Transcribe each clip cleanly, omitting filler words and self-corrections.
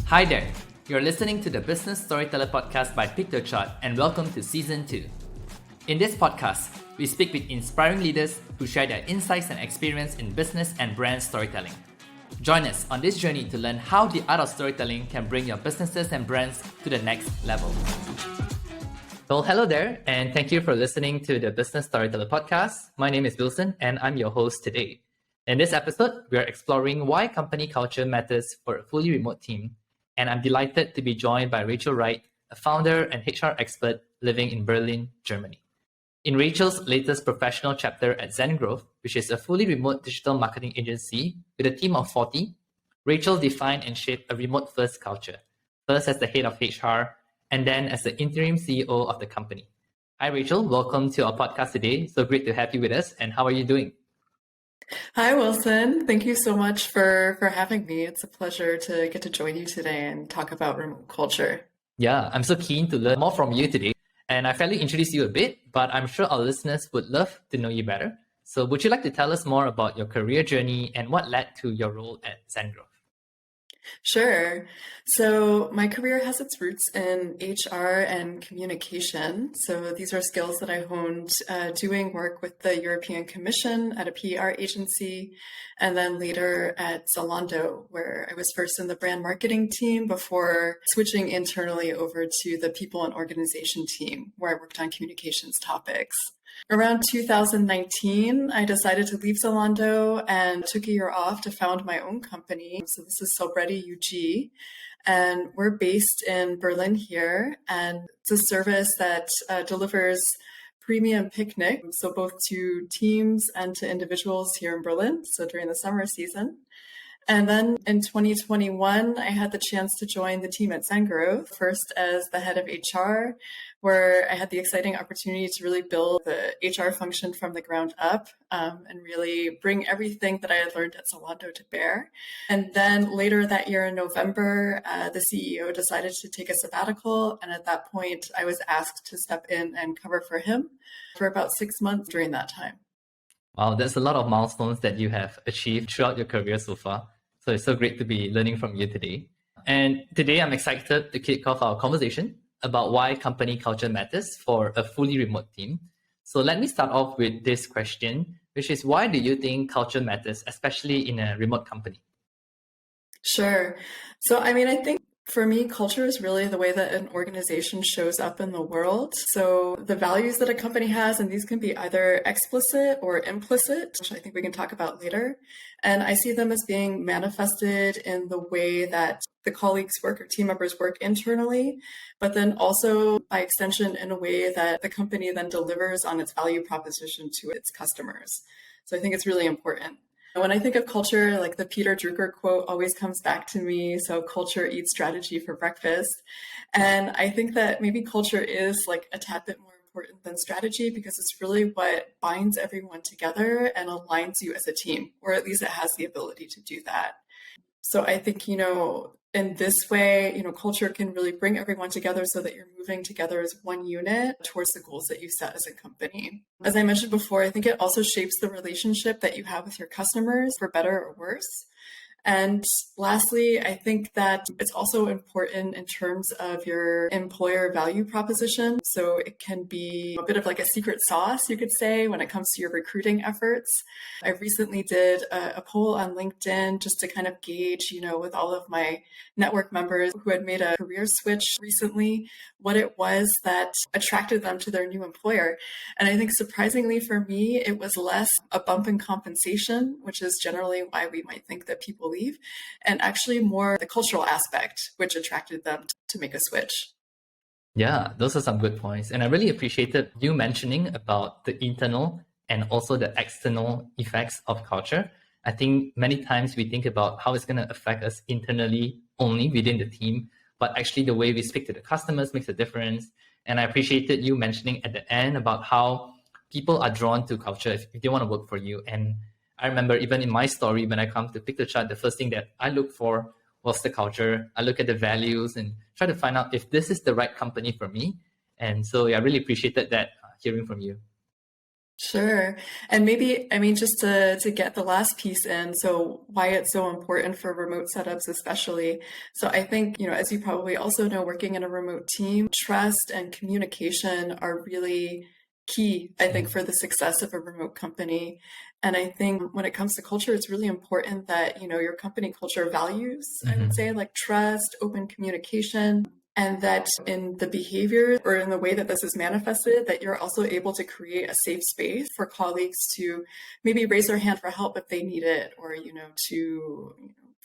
Hi there, you're listening to the Business Storyteller podcast by Pictochart, and welcome to Season 2. In this podcast, we speak with inspiring leaders who share their insights and experience in business and brand storytelling. Join us on this journey to learn how the art of storytelling can bring your businesses and brands to the next level. Well, hello there, and thank you for listening to the Business Storyteller podcast. My name is Wilson, and I'm your host today. In this episode, we are exploring why company culture matters for a fully remote team. And I'm delighted to be joined by Rachel Wright, a founder and HR expert living in Berlin, Germany. In Rachel's latest professional chapter at Zengrowth, which is a fully remote digital marketing agency with a team of 40, Rachel defined and shaped a remote-first culture, first as the head of HR, and then as the interim CEO of the company. Hi, Rachel. Welcome to our podcast today. So great to have you with us. And how are you doing? Hi, Wilson. Thank you so much for having me. It's a pleasure to get to join you today and talk about remote culture. Yeah, I'm so keen to learn more from you today. And I fairly introduced you a bit, but I'm sure our listeners would love to know you better. So would you like to tell us more about your career journey and what led to your role at Zengrowth? Sure. So my career has its roots in HR and communication. So these are skills that I honed doing work with the European Commission at a PR agency, and then later at Zalando, where I was first in the brand marketing team before switching internally over to the people and organization team, where I worked on communications topics. Around 2019, I decided to leave Zalando and took a year off to found my own company. So this is Celbretti UG, and we're based in Berlin here. And it's a service that delivers premium picnic, so both to teams and to individuals here in Berlin, so during the summer season. And then in 2021, I had the chance to join the team at Zengrowth, first as the head of HR, where I had the exciting opportunity to really build the HR function from the ground up and really bring everything that I had learned at Zalando to bear. And then later that year in November, the CEO decided to take a sabbatical. And at that point, I was asked to step in and cover for him for about 6 months during that time. Wow, there's a lot of milestones that you have achieved throughout your career so far. So it's so great to be learning from you today. And today I'm excited to kick off our conversation about why company culture matters for a fully remote team. So let me start off with this question, which is why do you think culture matters, especially in a remote company? Sure. So, I think for me, culture is really the way that an organization shows up in the world. So the values that a company has, and these can be either explicit or implicit, which I think we can talk about later. And I see them as being manifested in the way that the colleagues work or team members work internally, but then also by extension in a way that the company then delivers on its value proposition to its customers. So I think it's really important. When I think of culture, like the Peter Drucker quote always comes back to me. So culture eats strategy for breakfast. And I think that maybe culture is like a tad bit more important than strategy because it's really what binds everyone together and aligns you as a team, or at least it has the ability to do that. So I think, in this way, culture can really bring everyone together so that you're moving together as one unit towards the goals that you set as a company. As I mentioned before, I think it also shapes the relationship that you have with your customers for better or worse. And lastly, I think that it's also important in terms of your employer value proposition. So it can be a bit of like a secret sauce, you could say, when it comes to your recruiting efforts. I recently did a poll on LinkedIn just to kind of gauge, with all of my network members who had made a career switch recently, what it was that attracted them to their new employer. And I think surprisingly for me, it was less a bump in compensation, which is generally why we might think that people leave, and actually more the cultural aspect, which attracted them to make a switch. Yeah, those are some good points. And I really appreciated you mentioning about the internal and also the external effects of culture. I think many times we think about how it's going to affect us internally only within the team, but actually the way we speak to the customers makes a difference. And I appreciated you mentioning at the end about how people are drawn to culture if they want to work for you. And I remember even in my story, when I come to Pictochart, the first thing that I look for was the culture. I look at the values and try to find out if this is the right company for me. And so I really appreciated that hearing from you. Sure. And maybe, I mean, just to get the last piece in, so why it's so important for remote setups, especially. So I think, as you probably also know, working in a remote team, trust and communication are really key, I think, for the success of a remote company. And I think when it comes to culture, it's really important that, your company culture values, I would say, like trust, open communication, and that in the behavior or in the way that this is manifested, that you're also able to create a safe space for colleagues to maybe raise their hand for help if they need it, or, to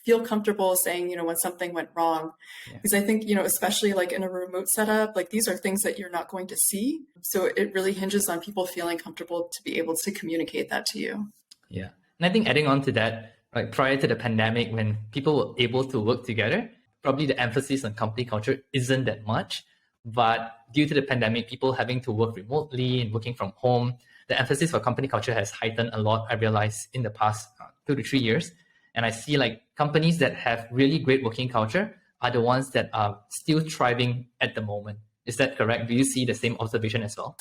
feel comfortable saying, when something went wrong. Yeah. Because I think, especially like in a remote setup, like these are things that you're not going to see. So it really hinges on people feeling comfortable to be able to communicate that to you. Yeah. And I think adding on to that, like prior to the pandemic, when people were able to work together, probably the emphasis on company culture isn't that much. But due to the pandemic, people having to work remotely and working from home, the emphasis for company culture has heightened a lot, I realized, in the past 2 to 3 years. And I see like companies that have really great working culture are the ones that are still thriving at the moment. Is that correct? Do you see the same observation as well?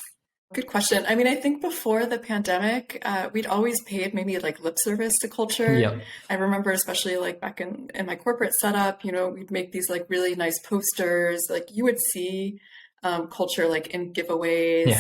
Good question. I mean, I think before the pandemic, we'd always paid maybe like lip service to culture. Yeah. I remember, especially like back in my corporate setup, we'd make these like really nice posters. Like you would see culture like in giveaways,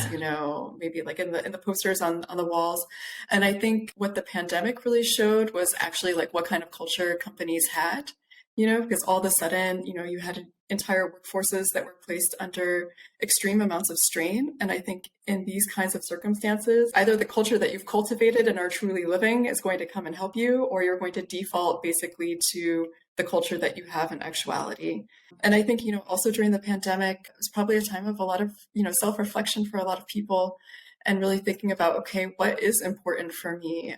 maybe like in the posters on the walls. And I think what the pandemic really showed was actually like what kind of culture companies had. Because all of a sudden, you had entire workforces that were placed under extreme amounts of strain. And I think in these kinds of circumstances, either the culture that you've cultivated and are truly living is going to come and help you, or you're going to default basically to the culture that you have in actuality. And I think, also during the pandemic, it was probably a time of a lot of, self-reflection for a lot of people and really thinking about, okay, what is important for me?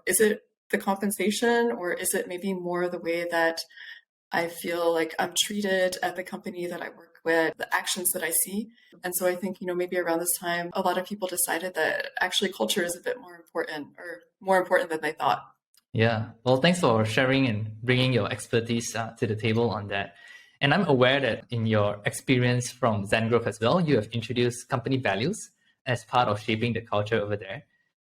Is it the compensation, or is it maybe more the way that I feel like I'm treated at the company that I work with, the actions that I see? And so I think, maybe around this time, a lot of people decided that actually culture is a bit more important, or more important than they thought. Yeah. Well, thanks for sharing and bringing your expertise to the table on that. And I'm aware that in your experience from Zengrowth as well, you have introduced company values as part of shaping the culture over there.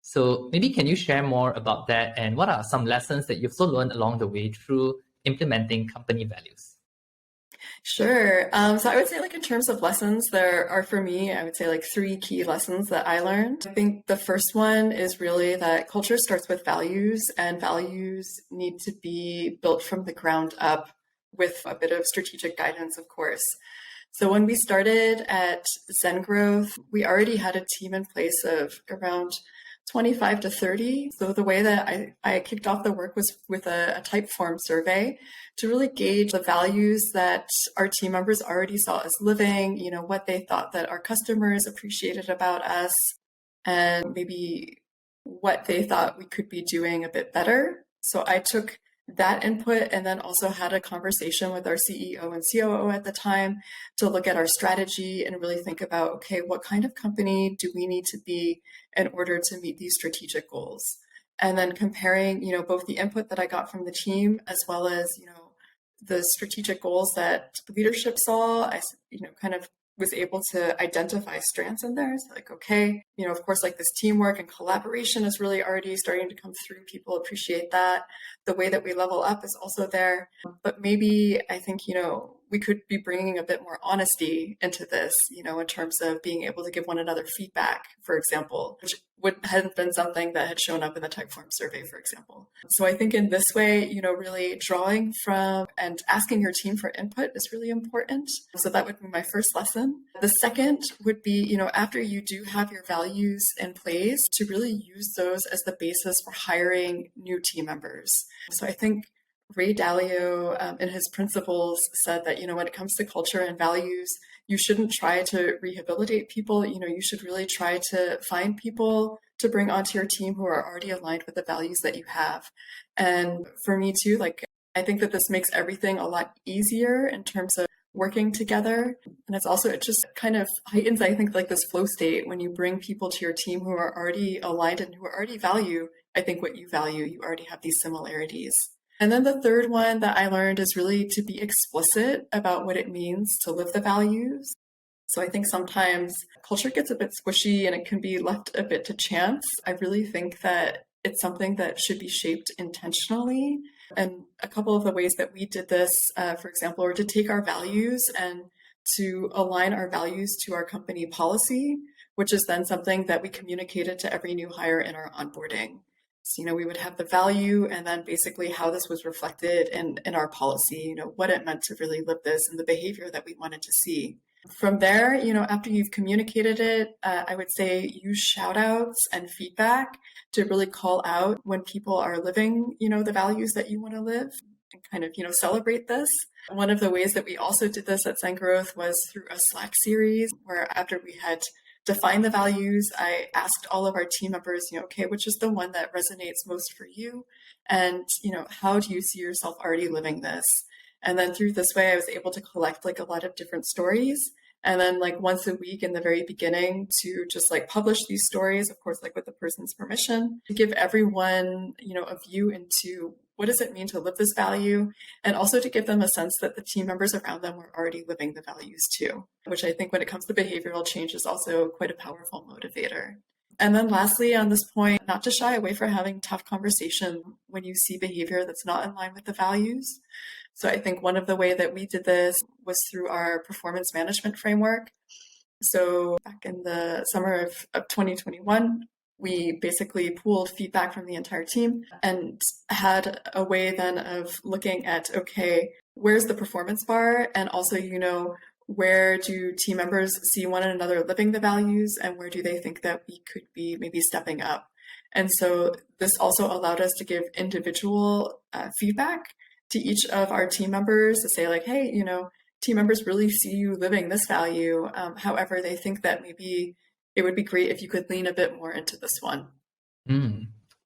So maybe can you share more about that, and what are some lessons that you've also learned along the way through implementing company values? Sure. So I would say, like, in terms of lessons, there are, for me, I would say like three key lessons that I learned. I think the first one is really that culture starts with values, and values need to be built from the ground up with a bit of strategic guidance, of course. So when we started at Zengrowth, we already had a team in place of around 25 to 30. So the way that I kicked off the work was with a type form survey to really gauge the values that our team members already saw us living, what they thought that our customers appreciated about us, and maybe what they thought we could be doing a bit better. So I took that input and then also had a conversation with our CEO and COO at the time to look at our strategy and really think about, okay, what kind of company do we need to be in order to meet these strategic goals? And then comparing, both the input that I got from the team as well as, the strategic goals that leadership saw, I, kind of was able to identify strengths in there. So like, okay, of course, like this teamwork and collaboration is really already starting to come through. People appreciate that. The way that we level up is also there. But maybe I think, we could be bringing a bit more honesty into this, in terms of being able to give one another feedback, for example, which hadn't been something that had shown up in the Typeform survey, for example. So I think in this way, really drawing from and asking your team for input is really important. So that would be my first lesson. The second would be, after you do have your values in place, to really use those as the basis for hiring new team members. So I think Ray Dalio, in his principles, said that, when it comes to culture and values, you shouldn't try to rehabilitate people. You should really try to find people to bring onto your team who are already aligned with the values that you have. And for me too, like, I think that this makes everything a lot easier in terms of working together. And it just kind of heightens, I think, like this flow state when you bring people to your team who are already aligned and who already value, I think, what you value. You already have these similarities. And then the third one that I learned is really to be explicit about what it means to live the values. So I think sometimes culture gets a bit squishy and it can be left a bit to chance. I really think that it's something that should be shaped intentionally. And a couple of the ways that we did this, for example, are to take our values and to align our values to our company policy, which is then something that we communicated to every new hire in our onboarding. So, we would have the value and then basically how this was reflected in our policy, what it meant to really live this and the behavior that we wanted to see. From there, after you've communicated it, I would say use shout outs and feedback to really call out when people are living, the values that you want to live and kind of, celebrate this. One of the ways that we also did this at Zengrowth was through a Slack series where after we had defined the values, I asked all of our team members, okay, which is the one that resonates most for you? And, how do you see yourself already living this? And then through this way, I was able to collect like a lot of different stories. And then like once a week in the very beginning to just like publish these stories, of course, like with the person's permission, to give everyone, a view into what does it mean to live this value? And also to give them a sense that the team members around them were already living the values too, which I think when it comes to behavioral change is also quite a powerful motivator. And then lastly, on this point, not to shy away from having tough conversation when you see behavior that's not in line with the values. So I think one of the way that we did this was through our performance management framework. So back in the summer of 2021, we basically pooled feedback from the entire team and had a way then of looking at, okay, where's the performance bar? And also, where do team members see one another living the values and where do they think that we could be maybe stepping up? And so this also allowed us to give individual feedback to each of our team members to say like, hey, team members really see you living this value. However, they think that maybe it would be great if you could lean a bit more into this one.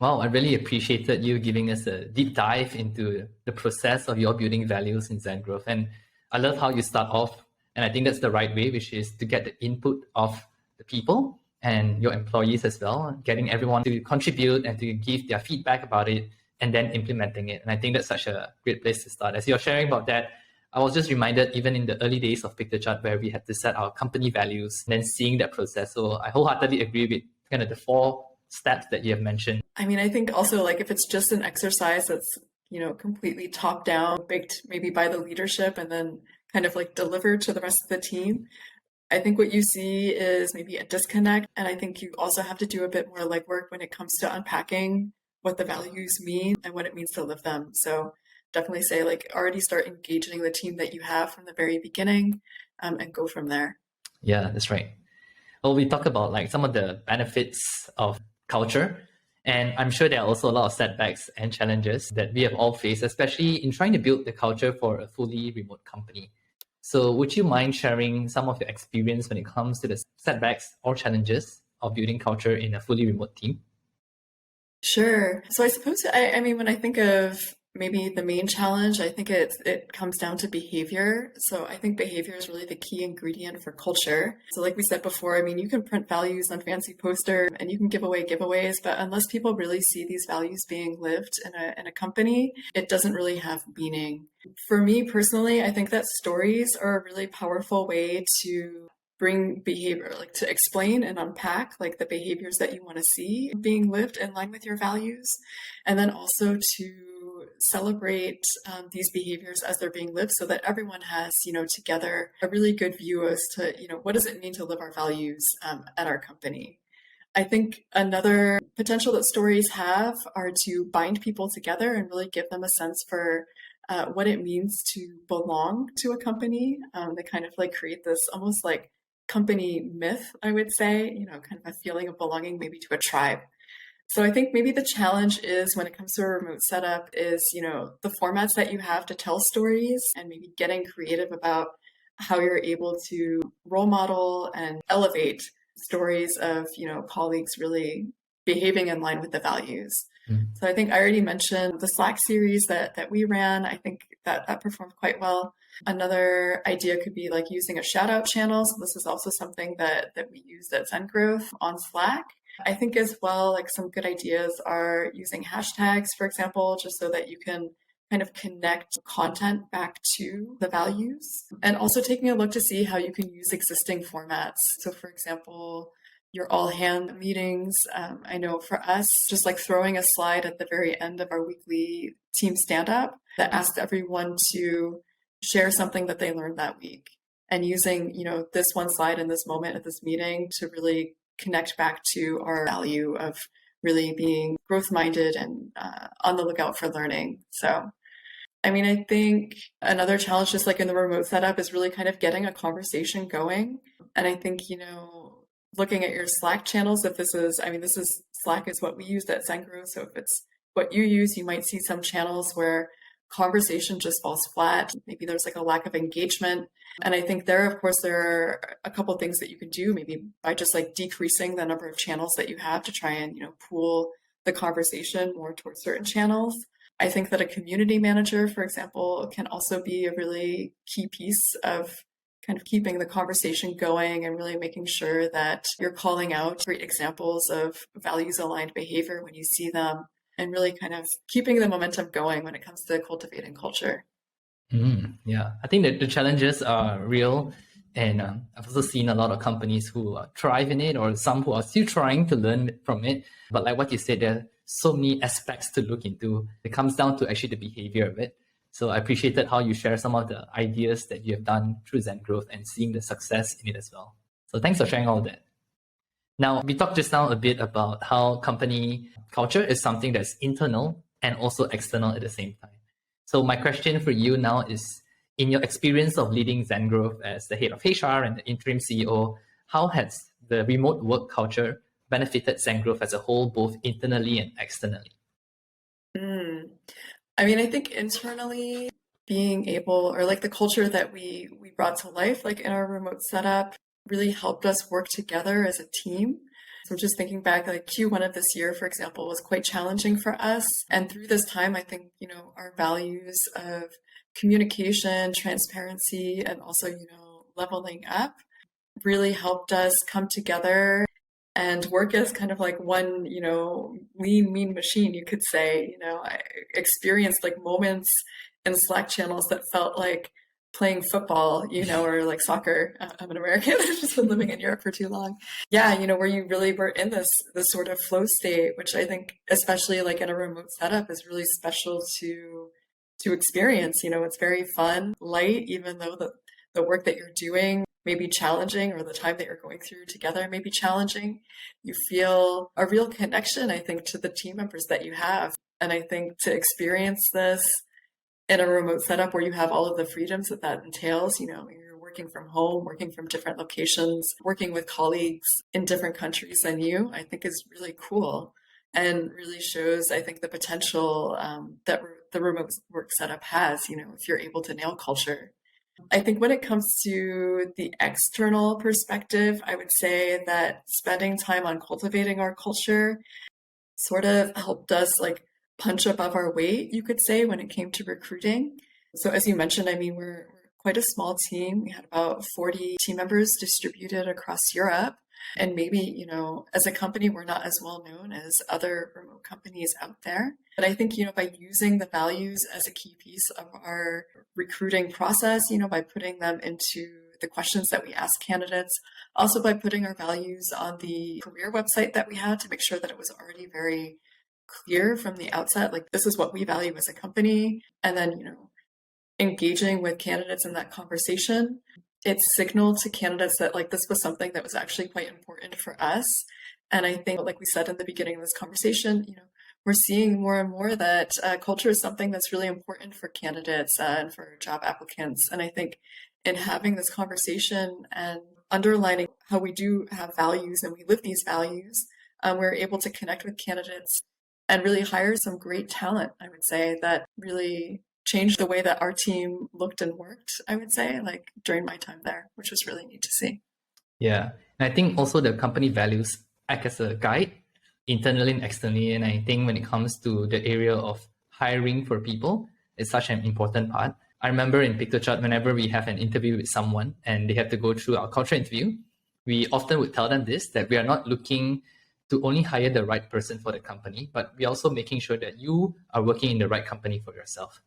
Wow, I really appreciated you giving us a deep dive into the process of your building values in Zengrowth. And I love how you start off. And I think that's the right way, which is to get the input of the people and your employees as well, getting everyone to contribute and to give their feedback about it and then implementing it. And I think that's such a great place to start. As you're sharing about that, I was just reminded even in the early days of PictoChart where we had to set our company values and then seeing that process. So I wholeheartedly agree with kind of the 4 steps that you have mentioned. I mean, I think also like if it's just an exercise that's, completely top down, baked maybe by the leadership and then kind of like delivered to the rest of the team, I think what you see is maybe a disconnect. And I think you also have to do a bit more legwork when it comes to unpacking what the values mean and what it means to live them. So definitely say like already start engaging the team that you have from the very beginning and go from there. Yeah, that's right. Well, we talk about like some of the benefits of culture. And I'm sure there are also a lot of setbacks and challenges that we have all faced, especially in trying to build the culture for a fully remote company. So would you mind sharing some of your experience when it comes to the setbacks or challenges of building culture in a fully remote team? Sure. So I suppose, I mean, when I think of maybe the main challenge, I think it comes down to behavior. So I think behavior is really the key ingredient for culture. So like we said before, I mean, you can print values on fancy posters and you can give away giveaways, but unless people really see these values being lived in a company, it doesn't really have meaning. For me personally, I think that stories are a really powerful way to bring behavior, like to explain and unpack like the behaviors that you want to see being lived in line with your values. And then also to celebrate these behaviors as they're being lived so that everyone has, together a really good view as to, what does it mean to live our values at our company. I think another potential that stories have are to bind people together and really give them a sense for what it means to belong to a company. They kind of like create this almost like company myth, I would say, kind of a feeling of belonging maybe to a tribe. So I think maybe the challenge is when it comes to a remote setup is, the formats that you have to tell stories and maybe getting creative about how you're able to role model and elevate stories of, colleagues really behaving in line with the values. So I think I already mentioned the Slack series that we ran. I think that performed quite well. Another idea could be like using a shout out channel. So this is also something that we used at Zengrowth on Slack. I think as well, like some good ideas are using hashtags, for example, just so that you can kind of connect content back to the values, and also taking a look to see how you can use existing formats. So for example, your all hand meetings. I know for us, just like throwing a slide at the very end of our weekly team stand up that asked everyone to share something that they learned that week, and using, this one slide in this moment at this meeting to really connect back to our value of really being growth minded and on the lookout for learning. So, I think another challenge, just like in the remote setup, is really kind of getting a conversation going. And I think, looking at your Slack channels, if this is Slack is what we use at Zengrowth. So if it's what you use, you might see some channels where conversation just falls flat. Maybe there's like a lack of engagement. And I think of course, there are a couple of things that you can do, maybe by just like decreasing the number of channels that you have to try and, pool the conversation more towards certain channels. I think that a community manager, for example, can also be a really key piece of kind of keeping the conversation going and really making sure that you're calling out great examples of values aligned behavior when you see them, and really kind of keeping the momentum going when it comes to cultivating culture. Yeah, I think that the challenges are real. And I've also seen a lot of companies who thrive in it, or some who are still trying to learn from it. But like what you said, there are so many aspects to look into. It comes down to actually the behavior of it. So I appreciated how you share some of the ideas that you have done through Zengrowth and seeing the success in it as well. So thanks for sharing all that. Now, we talked just now a bit about how company culture is something that's internal and also external at the same time. So my question for you now is, in your experience of leading Zengrowth as the head of HR and the interim CEO, how has the remote work culture benefited Zengrowth as a whole, both internally and externally? I think internally, being able, or like the culture that we brought to life, like in our remote setup, really helped us work together as a team. So just thinking back, like Q1 of this year, for example, was quite challenging for us. And through this time, I think, our values of communication, transparency, and also, leveling up really helped us come together and work as kind of like one, lean, mean machine, you could say. I experienced like moments in Slack channels that felt like playing football, or like soccer. I'm an American. I've just been living in Europe for too long. Yeah, where you really were in this sort of flow state, which I think, especially like in a remote setup, is really special to experience. It's very fun, light, even though the work that you're doing may be challenging, or the time that you're going through together may be challenging. You feel a real connection, I think, to the team members that you have. And I think to experience this in a remote setup where you have all of the freedoms that entails, you're working from home, working from different locations, working with colleagues in different countries than you, I think is really cool, and really shows, I think, the potential that the remote work setup has, if you're able to nail culture. I think when it comes to the external perspective, I would say that spending time on cultivating our culture sort of helped us like punch above our weight, you could say, when it came to recruiting. So as you mentioned, we're quite a small team. We had about 40 team members distributed across Europe. And maybe, as a company, we're not as well known as other remote companies out there. But I think, by using the values as a key piece of our recruiting process, by putting them into the questions that we ask candidates, also by putting our values on the career website that we had to make sure that it was already very clear from the outset, like this is what we value as a company. And then, engaging with candidates in that conversation, it signaled to candidates that like this was something that was actually quite important for us. And I think, like we said in the beginning of this conversation, we're seeing more and more that culture is something that's really important for candidates and for job applicants. And I think in having this conversation and underlining how we do have values and we live these values, we're able to connect with candidates and really hire some great talent, I would say, that really changed the way that our team looked and worked, I would say, like during my time there, which was really neat to see. Yeah. And I think also the company values act as a guide internally and externally. And I think when it comes to the area of hiring for people, it's such an important part. I remember in PictoChart, whenever we have an interview with someone and they have to go through our culture interview, we often would tell them this, that we are not looking to only hire the right person for the company, but we're also making sure that you are working in the right company for yourself.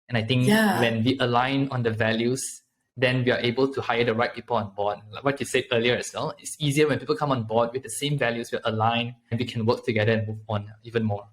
And I think Yeah. when we align on the values, then we are able to hire the right people on board. Like what you said earlier as well, it's easier when people come on board with the same values, we're aligned, and we can work together and move on even more.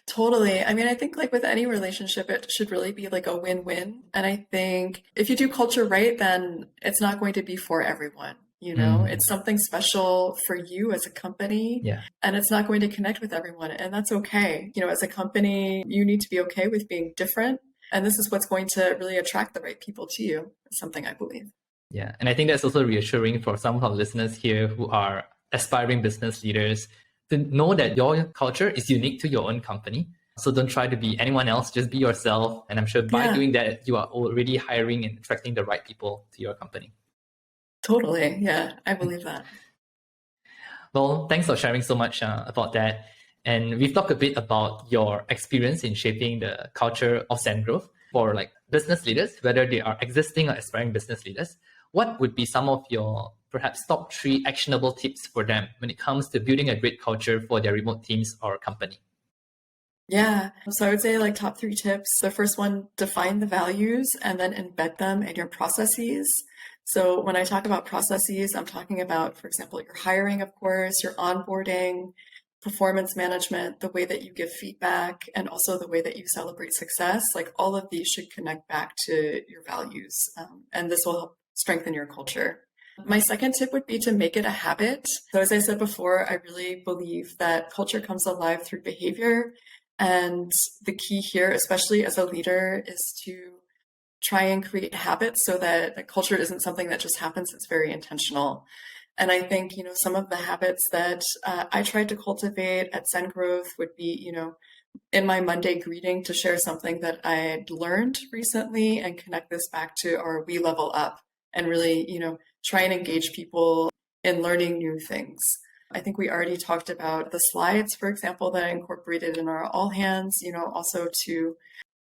Totally. I mean, I think like with any relationship, it should really be like a win-win. And I think if you do culture right, then it's not going to be for everyone. You know, it's something special for you as a company, Yeah. and it's not going to connect with everyone. And that's okay. You know, as a company, you need to be okay with being different. And this is what's going to really attract the right people to you, is something I believe. Yeah. And I think that's also reassuring for some of our listeners here who are aspiring business leaders to know that your culture is unique to your own company. So don't try to be anyone else, just be yourself. And I'm sure by Yeah, doing that, you are already hiring and attracting the right people to your company. totally. Yeah, I believe that. Well, thanks for sharing so much about that. And we've talked a bit about your experience in shaping the culture of Zengrowth for like business leaders, whether they are existing or aspiring business leaders. What would be some of your perhaps top 3 actionable tips for them when it comes to building a great culture for their remote teams or company? Yeah. So I would say like top 3 tips. The first one, define the values and then embed them in your processes. So when I talk about processes, I'm talking about, for example, your hiring, of course, your onboarding, performance management, the way that you give feedback, and also the way that you celebrate success. Like all of these should connect back to your values. And this will help strengthen your culture. My second tip would be to make it a habit. So as I said before, I really believe that culture comes alive through behavior. And the key here, especially as a leader, is to try and create habits so that the culture isn't something that just happens, it's very intentional. And I think, you know, some of the habits that I tried to cultivate at Zengrowth would be, you know, in my Monday greeting to share something that I had learned recently and connect this back to our We Level Up and really, you know, try and engage people in learning new things. I think we already talked about the slides, for example, that I incorporated in our all hands, you know, also to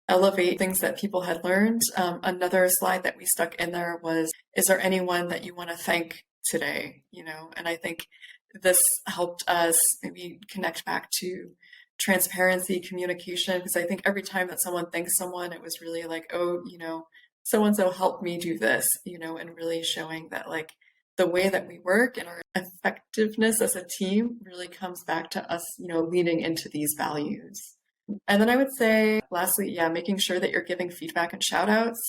elevate things that people had learned. Another slide that we stuck in there was, is there anyone that you want to thank today? You know, and I think this helped us maybe connect back to transparency, communication, because I think every time that someone thanks someone, it was really like, oh, you know, so and so helped me do this, you know, and really showing that like the way that we work and our effectiveness as a team really comes back to us, you know, leaning into these values. And then I would say, lastly, yeah, making sure that you're giving feedback and shout outs.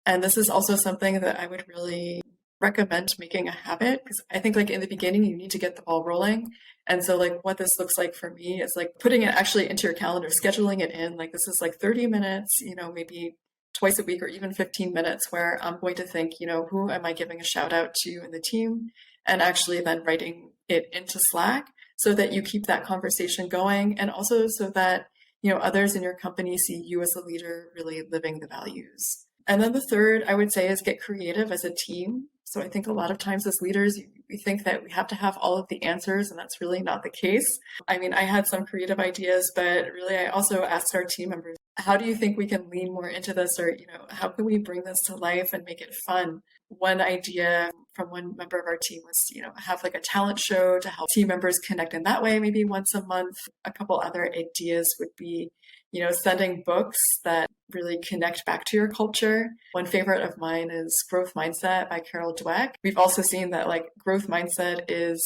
And this is also something that I would really recommend making a habit because I think like in the beginning, you need to get the ball rolling. And so like what this looks like for me is like putting it actually into your calendar, scheduling it in. Like this is like 30 minutes, you know, maybe twice a week or even 15 minutes where I'm going to think, you know, who am I giving a shout out to in the team? And actually then writing it into Slack so that you keep that conversation going and also so that you know, others in your company see you as a leader really living the values. And then the third, I would say, is get creative as a team. So I think a lot of times as leaders, we think that we have to have all of the answers, and that's really not the case. I mean, I had some creative ideas, but really I also asked our team members, how do you think we can lean more into this? Or, you know, how can we bring this to life and make it fun? One idea from one member of our team was, you know, have like a talent show to help team members connect in that way, maybe once a month. A couple other ideas would be, you know, sending books that really connect back to your culture. One favorite of mine is Growth Mindset by Carol Dweck. We've also seen that like growth mindset is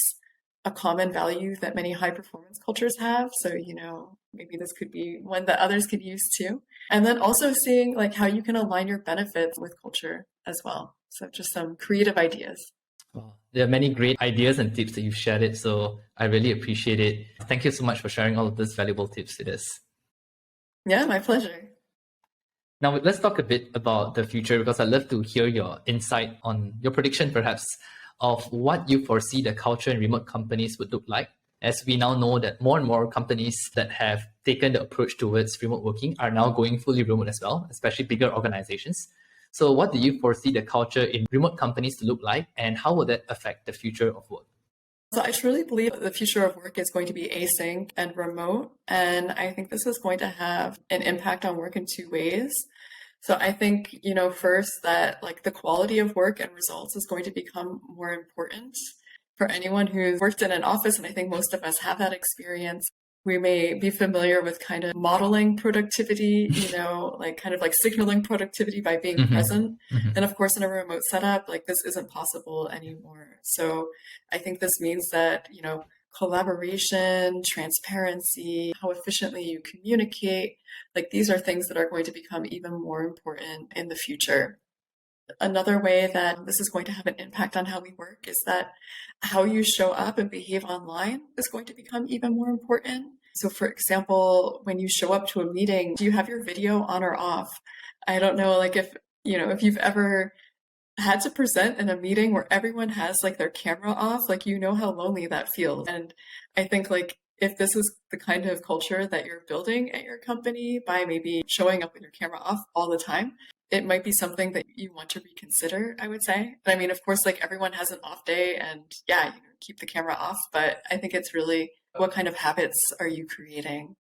a common value that many high performance cultures have. So, you know, maybe this could be one that others could use too. And then also seeing like how you can align your benefits with culture as well. So just some creative ideas. Well, there are many great ideas and tips that you've shared it, so I really appreciate it. Thank you so much for sharing all of these valuable tips with us. Yeah, my pleasure. Now, let's talk a bit about the future because I'd love to hear your insight on your prediction, perhaps, of what you foresee the culture in remote companies would look like. As we now know that more and more companies that have taken the approach towards remote working are now going fully remote as well, especially bigger organizations. So what do you foresee the culture in remote companies to look like, and how will that affect the future of work? So I truly believe the future of work is going to be async and remote. And I think this is going to have an impact on work in 2 ways. So I think, you know, first that like the quality of work and results is going to become more important for anyone who's worked in an office. And I think most of us have that experience. we may be familiar with kind of modeling productivity, you know, like kind of like signaling productivity by being present. And of course, in a remote setup, like this isn't possible anymore. So I think this means that, you know, collaboration, transparency, how efficiently you communicate, like these are things that are going to become even more important in the future. Another way that this is going to have an impact on how we work is that how you show up and behave online is going to become even more important. So for example, when you show up to a meeting, do you have your video on or off? I don't know, like if, you know, if you've ever had to present in a meeting where everyone has like their camera off, like you know how lonely that feels. And I think like if this is the kind of culture that you're building at your company by maybe showing up with your camera off all the time, it might be something that you want to reconsider, I would say. I mean, of course, like everyone has an off day and yeah, you know, keep the camera off, but I think it's really what kind of habits are you creating?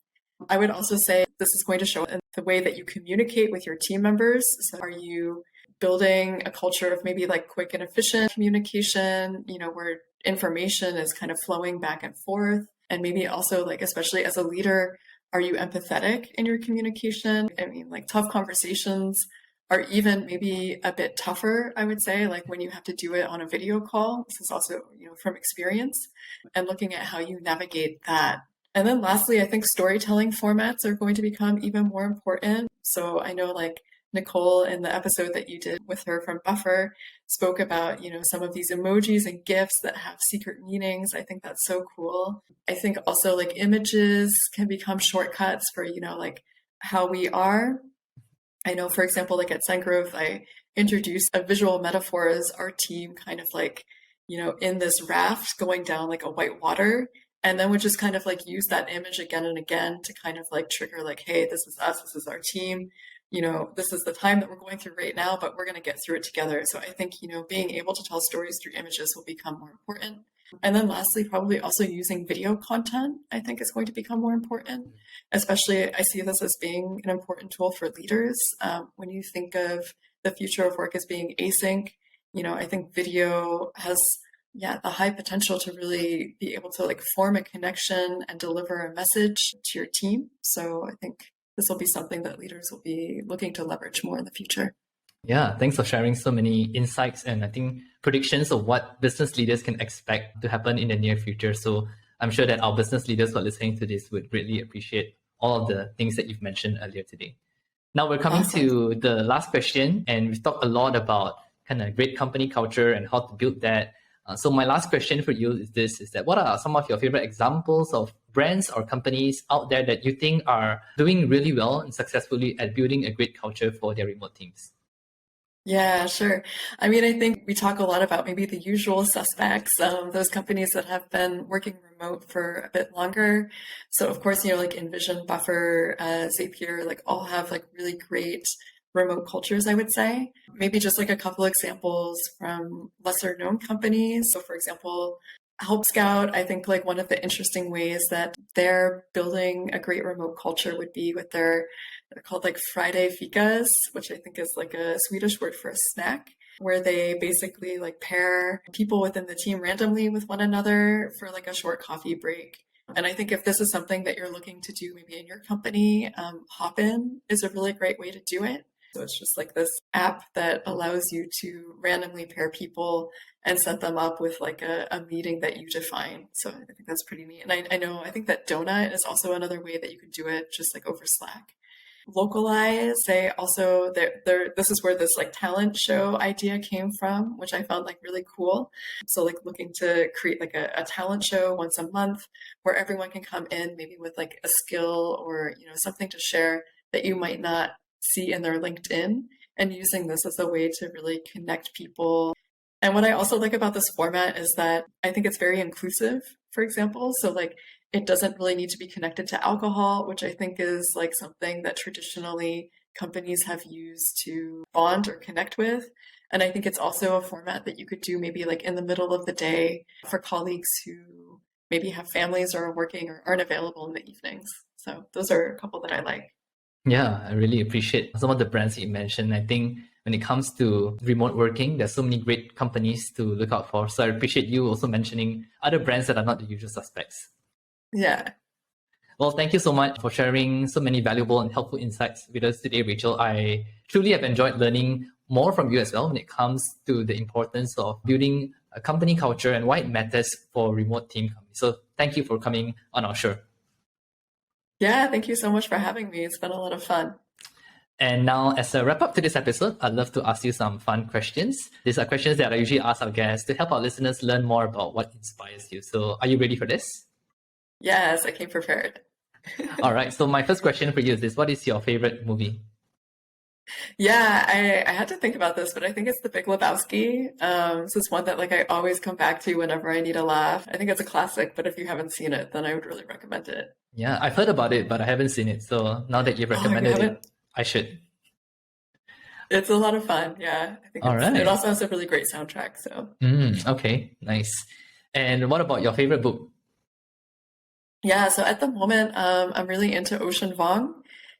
I would also say this is going to show in the way that you communicate with your team members. So are you building a culture of maybe like quick and efficient communication, you know, where information is kind of flowing back and forth? And maybe also like, especially as a leader, are you empathetic in your communication? I mean, like tough conversations are even maybe a bit tougher, I would say, like when you have to do it on a video call. This is also, you know, from experience and looking at how you navigate that. And then lastly, I think storytelling formats are going to become even more important. So I know like Nicole in the episode that you did with her from Buffer spoke about, you know, some of these emojis and GIFs that have secret meanings. I think that's so cool. I think also like images can become shortcuts for, you know, like how we are. I know, for example, like at Zengrowth, I introduced a visual metaphor as our team kind of like, you know, in this raft going down like a white water. And then would just kind of like use that image again and again to kind of like trigger like, hey, this is us, this is our team. You know, this is the time that we're going through right now, but we're going to get through it together. So I think, you know, being able to tell stories through images will become more important. And then lastly, probably also using video content, I think is going to become more important. Especially, I see this as being an important tool for leaders. When you think of the future of work as being async, you know, I think video has, the high potential to really be able to like form a connection and deliver a message to your team. So I think this will be something that leaders will be looking to leverage more in the future. Yeah, thanks for sharing so many insights and I think predictions of what business leaders can expect to happen in the near future. So I'm sure that our business leaders who are listening to this would greatly appreciate all of the things that you've mentioned earlier today. Now we're coming to the last question, and we've talked a lot about kind of great company culture and how to build that. So my last question for you is this, is that what are some of your favorite examples of brands or companies out there that you think are doing really well and successfully at building a great culture for their remote teams? Yeah, sure. I mean, I think we talk a lot about maybe the usual suspects, those companies that have been working remote for a bit longer. So of course, you know, like Envision, Buffer, Zapier, like all have like really great remote cultures, I would say. Maybe just like a couple examples from lesser known companies. So for example, Help Scout, I think like one of the interesting ways that they're building a great remote culture would be with they're called like Friday Fikas, which I think is like a Swedish word for a snack, where they basically like pair people within the team randomly with one another for like a short coffee break. And I think if this is something that you're looking to do maybe in your company, Hopin is a really great way to do it. So it's just like this app that allows you to randomly pair people and set them up with like a meeting that you define. So I think that's pretty neat. And I think that Donut is also another way that you could do it just like over Slack. Localize, they also, this is where this like talent show idea came from, which I found like really cool. So like looking to create like a talent show once a month where everyone can come in maybe with like a skill or, you know, something to share that you might not see in their LinkedIn, and using this as a way to really connect people. And what I also like about this format is that I think it's very inclusive, for example. So like it doesn't really need to be connected to alcohol, which I think is like something that traditionally companies have used to bond or connect with. And I think it's also a format that you could do maybe like in the middle of the day for colleagues who maybe have families or are working or aren't available in the evenings. So those are a couple that I like. Yeah, I really appreciate some of the brands that you mentioned. I think when it comes to remote working, there's so many great companies to look out for. So I appreciate you also mentioning other brands that are not the usual suspects. Yeah. Well, thank you so much for sharing so many valuable and helpful insights with us today, Rachel. I truly have enjoyed learning more from you as well when it comes to the importance of building a company culture and why it matters for remote team companies. So thank you for coming on our show. Yeah, thank you so much for having me. It's been a lot of fun. And now, as a wrap up to this episode, I'd love to ask you some fun questions. These are questions that I usually ask our guests to help our listeners learn more about what inspires you. So are you ready for this? Yes, I came prepared. All right. So my first question for you is this. What is your favorite movie? Yeah, I had to think about this, but I think it's The Big Lebowski. So it's one that I always come back to whenever I need a laugh. I think it's a classic, but if you haven't seen it, then I would really recommend it. Yeah, I've heard about it, but I haven't seen it. So now that you've recommended it, I should. It's a lot of fun. Yeah, I think it also has a really great soundtrack. So okay, nice. And what about your favorite book? Yeah, so at the moment, I'm really into Ocean Vuong.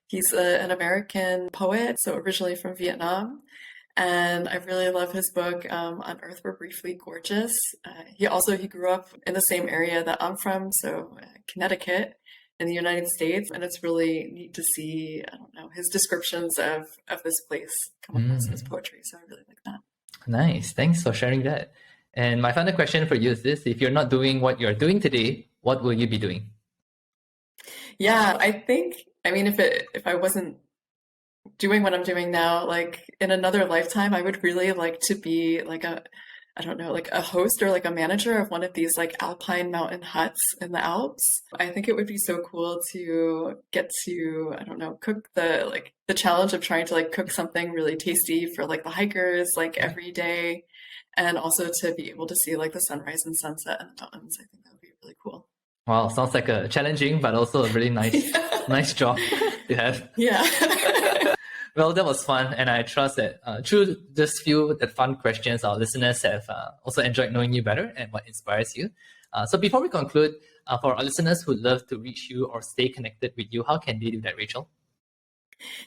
He's an American poet, so originally from Vietnam. And I really love his book, On Earth We're Briefly Gorgeous. He grew up in the same area that I'm from, so Connecticut in the United States. And it's really neat to see, his descriptions of this place come across in his poetry. So I really like that. Nice. Thanks for sharing that. And my final question for you is this. If you're not doing what you're doing today, what will you be doing? Yeah, I think, if I wasn't doing what I'm doing now, in another lifetime, I would really like to be a host or a manager of one of these alpine mountain huts in the Alps. I think it would be so cool to get to, cook the challenge of trying to cook something really tasty for the hikers every day. And also to be able to see the sunrise and sunset in the mountains. I think that would be really cool. Wow, sounds like a challenging, but also a really nice, nice job to have. Yeah. Well, that was fun. And I trust that through this few fun questions, our listeners have also enjoyed knowing you better and what inspires you. So before we conclude, for our listeners who love to reach you or stay connected with you, how can they do that, Rachel?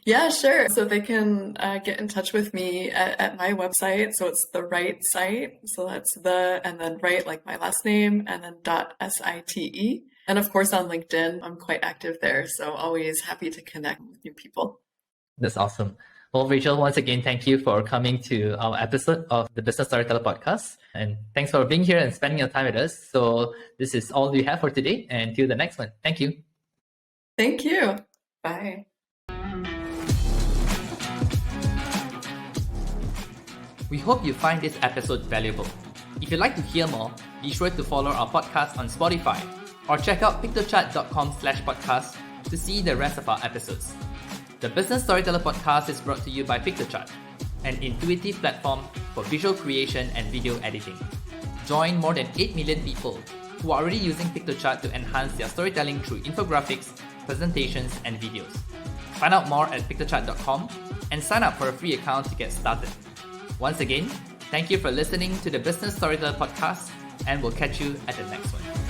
Yeah, sure. So they can get in touch with me at my website. So it's the Wright site. So that's and then Wright, my last name, and then .site. And of course on LinkedIn, I'm quite active there. So always happy to connect with new people. That's awesome. Well, Rachel, once again, thank you for coming to our episode of the Business Storyteller podcast. And thanks for being here and spending your time with us. So this is all we have for today. And till the next one. Thank you. Thank you. Bye. We hope you find this episode valuable. If you'd like to hear more, be sure to follow our podcast on Spotify or check out pictochart.com/podcast to see the rest of our episodes. The Business Storyteller podcast is brought to you by Pictochart, an intuitive platform for visual creation and video editing. Join more than 8 million people who are already using Pictochart to enhance their storytelling through infographics, presentations, and videos. Find out more at pictochart.com and sign up for a free account to get started. Once again, thank you for listening to the Business Storyteller podcast, and we'll catch you at the next one.